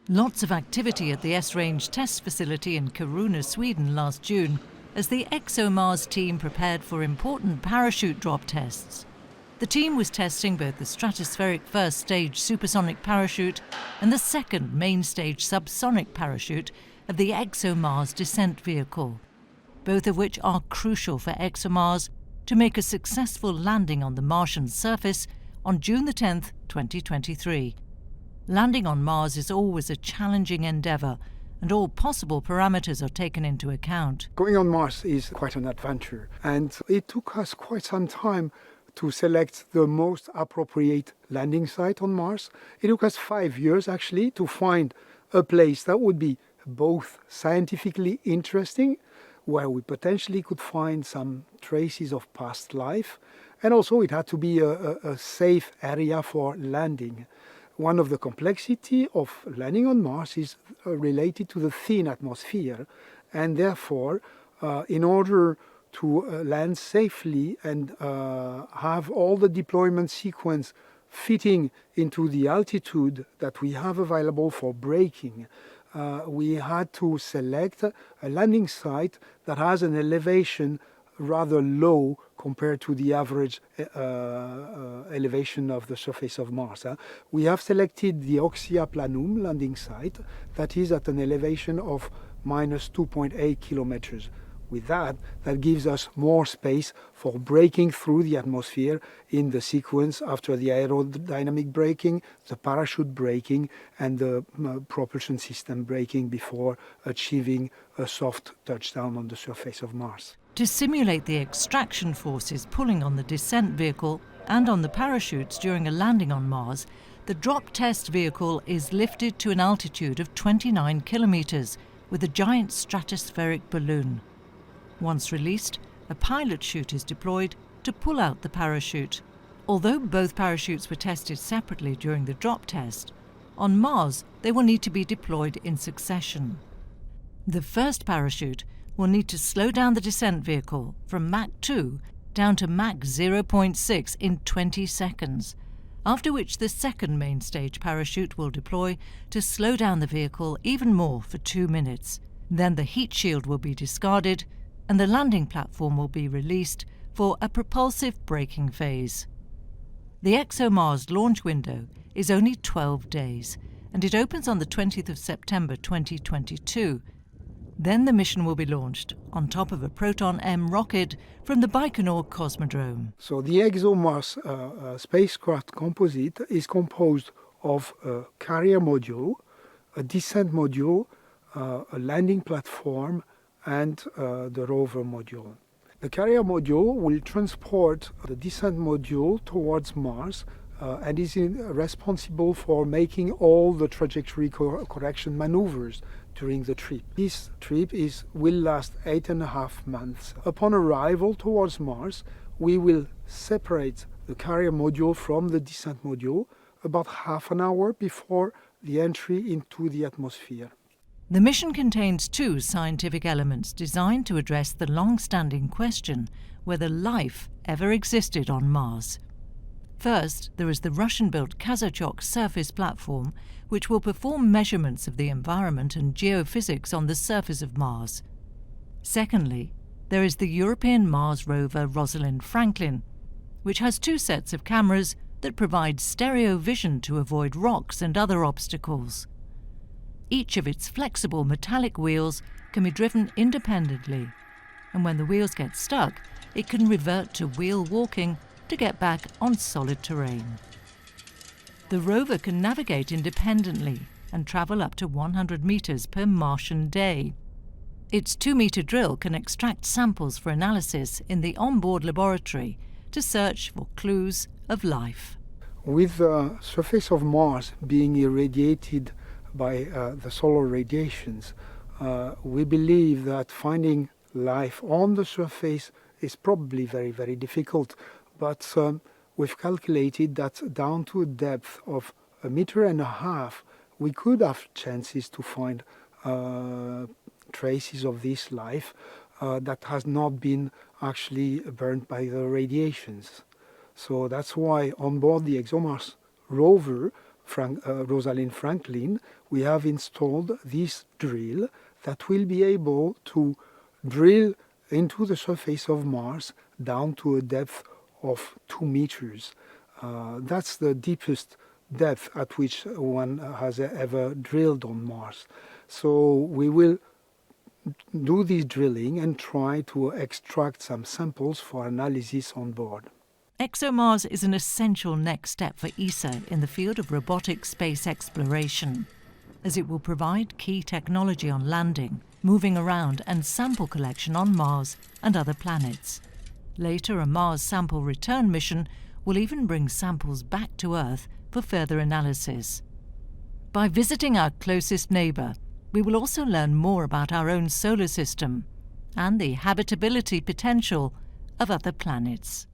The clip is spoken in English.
Lots of activity at the S-Range test facility in Kiruna, Sweden last June as the ExoMars team prepared for important parachute drop tests. The team was testing both the stratospheric first stage supersonic parachute and the second main stage subsonic parachute of the ExoMars descent vehicle, both of which are crucial for ExoMars to make a successful landing on the Martian surface on June the 10th, 2023. Landing on Mars is always a challenging endeavour, and all possible parameters are taken into account. Going on Mars is quite an adventure, and it took us quite some time to select the most appropriate landing site on Mars. It took us 5 years actually to find a place that would be both scientifically interesting, where we potentially could find some traces of past life, and also it had to be a safe area for landing. One of the complexity of landing on Mars is related to the thin atmosphere, and therefore, in order to land safely and have all the deployment sequence fitting into the altitude that we have available for braking, we had to select a landing site that has an elevation rather low compared to the average elevation of the surface of Mars. We have selected the Oxia Planum landing site that is at an elevation of minus 2.8 kilometers. With that gives us more space for braking through the atmosphere in the sequence after the aerodynamic braking, the parachute braking, and the propulsion system braking before achieving a soft touchdown on the surface of Mars. To simulate the extraction forces pulling on the descent vehicle and on the parachutes during a landing on Mars, the drop test vehicle is lifted to an altitude of 29 kilometers with a giant stratospheric balloon. Once released, a pilot chute is deployed to pull out the parachute. Although both parachutes were tested separately during the drop test, on Mars they will need to be deployed in succession. The first parachute will need to slow down the descent vehicle from Mach 2 down to Mach 0.6 in 20 seconds, after which the second main stage parachute will deploy to slow down the vehicle even more for 2 minutes. Then the heat shield will be discarded and the landing platform will be released for a propulsive braking phase. The ExoMars launch window is only 12 days, and it opens on the 20th of September 2022. Then the mission will be launched on top of a Proton-M rocket from the Baikonur Cosmodrome. So the ExoMars spacecraft composite is composed of a carrier module, a descent module, a landing platform, and the rover module. The carrier module will transport the descent module towards Mars and is responsible for making all the trajectory correction maneuvers during the trip. This trip will last 8.5 months. Upon arrival towards Mars, we will separate the carrier module from the descent module about half an hour before the entry into the atmosphere. The mission contains 2 scientific elements designed to address the long-standing question whether life ever existed on Mars. First, there is the Russian-built Kazachok surface platform, which will perform measurements of the environment and geophysics on the surface of Mars. Secondly, there is the European Mars rover Rosalind Franklin, which has 2 sets of cameras that provide stereo vision to avoid rocks and other obstacles. Each of its flexible metallic wheels can be driven independently, and when the wheels get stuck, it can revert to wheel walking to get back on solid terrain. The rover can navigate independently and travel up to 100 meters per Martian day. Its 2-meter drill can extract samples for analysis in the onboard laboratory to search for clues of life. With the surface of Mars being irradiated by the solar radiations, we believe that finding life on the surface is probably very, very difficult. But we've calculated that down to a depth of 1.5 meters, we could have chances to find traces of this life that has not been actually burnt by the radiations. So that's why on board the ExoMars rover, Rosalind Franklin, we have installed this drill that will be able to drill into the surface of Mars down to a depth of 2 meters. That's the deepest depth at which one has ever drilled on Mars. So we will do this drilling and try to extract some samples for analysis on board. ExoMars is an essential next step for ESA in the field of robotic space exploration, as it will provide key technology on landing, moving around and sample collection on Mars and other planets. Later, a Mars sample return mission will even bring samples back to Earth for further analysis. By visiting our closest neighbour, we will also learn more about our own solar system and the habitability potential of other planets.